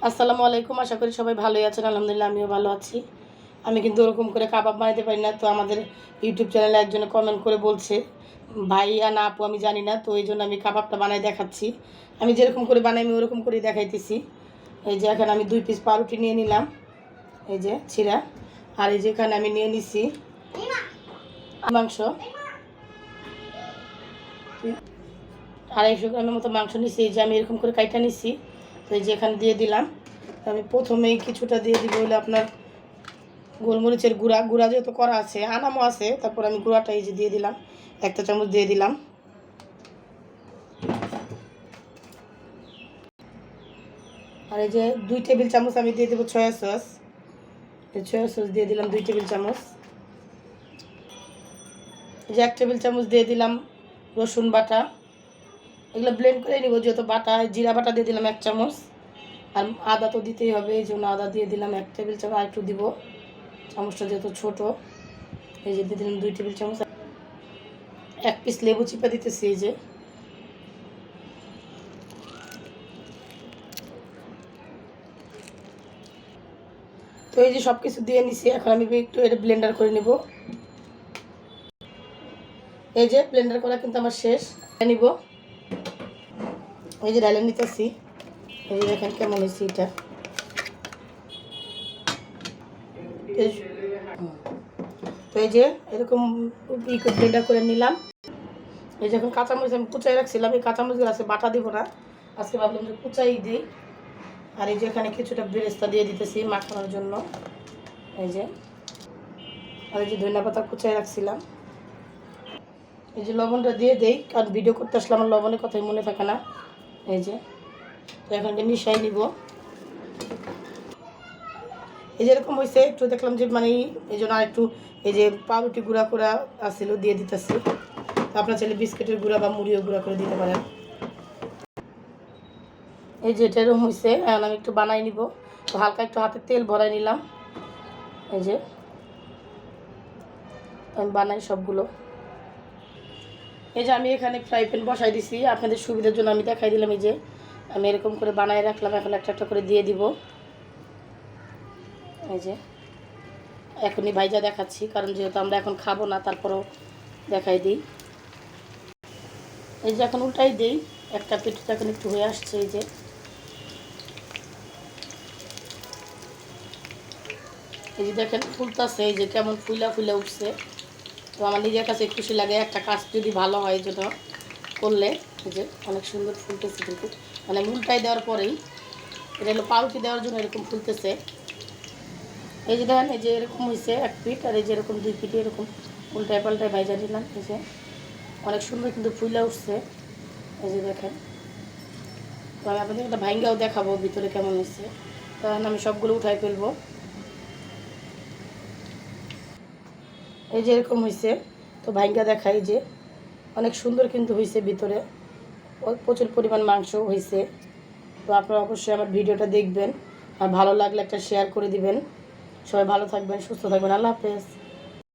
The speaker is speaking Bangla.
আসসালামু আলাইকুম। আশা করি সবাই ভালোই আছেন। আলহামদুলিল্লাহ আমিও ভালো আছি। আমি কিন্তু ওরকম করে কাবাব বানাতে পারি না। তো আমাদের ইউটিউব চ্যানেলে একজনে কমেন্ট করে বলছে, ভাইয়া না আপু আমি জানি না, তো এই জন্য আমি কাবাবটা বানাই দেখাচ্ছি। আমি যেরকম করে বানাই আমি ওরকম করেই দেখাইতেছি। এই যে এখানে আমি 2 পিস পাউরুটি নিয়ে নিলাম, এই যে ছিঁড়া। আর এই যে এখানে আমি নিয়ে নিছি মাংস, 250 গ্রামের মতো মাংস নিছি। এই যে আমি এরকম করে কাইটা নিছি। তো এই যে এখানে দিয়ে দিলাম। আমি প্রথমেই কিছুটা দিয়ে দিব হলো আপনার গোলমরিচের গুঁড়া। গুঁড়া যেহেতু করা আছে, আনামও আছে, তারপর আমি গুঁড়াটা এই যে দিয়ে দিলাম, 1 চামচ দিয়ে দিলাম। আর এই যে 2 টেবিল চামচ আমি দিয়ে দেবো সয়া সস। এই সয়া সস দিয়ে দিলাম 2 টেবিল চামচ। এই যে 1 টেবিল চামচ দিয়ে দিলাম রসুন বাটা। এগুলো ব্লেন্ড করে নিব, যেহেতু বাটা। জিরা বাটা দিয়ে দিলাম 1 চামচ। আর আদা তো দিতেই হবে, এই জন্য আদা দিয়ে দিলাম 1 টেবিল চামচ। আর একটু দিব, চামচটা যেহেতু ছোটো। এই যে দিয়ে দিলাম 2 টেবিল চামচ। 1 পিস লেবু চিপা দিতেছি। এই যে তো এই যে সব কিছু দিয়ে নিছি। এখন আমি একটু এটা ব্লেন্ডার করে নিব। এই যে ব্লেন্ডার করা কিন্তু আমার শেষ। নিব, এই যে ডালে নিতেছি। এই যে দেখেন কেমন হয়েছে এটা। তো এই যে এরকম ব্লেন্ডার করে নিলাম। এই যে এখন কাঁচামরিচ আমি কুচাই রাখছিলাম, এই কাঁচামরিচগুলো আছে, বাটা দিব না আজকে, ভাবলাম যে কুচাই দিই। আর এই যে এখানে কিছুটা বেরেস্তা দিয়ে দিতেছি মাখানোর জন্য। এই যে আর এই যে ধনিয়া পাতা কুচাই রাখছিলাম। এই যে লবণটা দিয়ে দেই, কারণ ভিডিও করতে আসলে আমার লবণের কথাই মনে থাকে না। এই যে তো এখন এটা মিশাই নিব। এই যে এরকম হয়েছে, একটু দেখলাম যে মানে এই জন্য আর একটু এই যে পাউরুটি গুঁড়া করা আসছিল দিয়ে দিতেছি। তো আপনার চাইলে বিস্কিটের গুঁড়া বা মুড়িও গুঁড়া করে দিতে পারেন। এই যে এটা এরকম হয়েছে, এখন আমি একটু বানাই নিব। তো হালকা একটু হাতে তেল ভরাই নিলাম। এই যে আমি বানাই সবগুলো। এই যে আমি এখানে ফ্রাই প্যান বসাই দিছি, আপনাদের সুবিধার জন্য আমি দেখাই দিলাম। এই যে আমি এরকম করে বানাই রাখলাম, এখন একটা একটা করে দিয়ে দিব। এই যে এখনই ভাইজা দেখাচ্ছি, কারণ যেহেতু আমরা এখন খাবো না, তারপরেও দেখাই দিই। এই যে এখন উল্টাই দিই, একটা পিঠ এখন একটু হয়ে আসছে। এই যে দেখেন ফুলতাছে, এই যে কেমন ফুলা ফুলা উঠছে। তো আমার নিজের কাছে খুশি লাগে, একটা কাজ যদি ভালো হয় যেন করলে। এই যে অনেক সুন্দর ফুলতেছে, কিন্তু মানে উল্টাই দেওয়ার পরেই এটা হলো পাউরুটি দেওয়ার জন্য এরকম ফুলতেছে। এই যে দেখেন, এই যে এরকম হয়েছে 1 পিঠ, আর এই যে এরকম 2 পিঠে এরকম উল্টায় পাল্টায় ভাইজা দিলাম। এই যে অনেক সুন্দর কিন্তু ফুলা উঠছে। এই যে দেখেন, তো আমি আপনাদের একটা ভাইঙ্গাও দেখাবো ভিতরে কেমন হয়েছে। তখন আমি সবগুলো উঠাই ফেলবো। এই যে এরকম হয়েছে, তো ভাইঙ্গা দেখাই যে অনেক সুন্দর কিন্তু হয়েছে, ভিতরে প্রচুর পরিমাণ মাংস হয়েছে। তো আপনারা অবশ্যই আমার ভিডিওটা দেখবেন, আর ভালো লাগলে একটা শেয়ার করে দিবেন। সবাই ভালো থাকবেন, সুস্থ থাকবেন। আল্লাহ হাফেজ।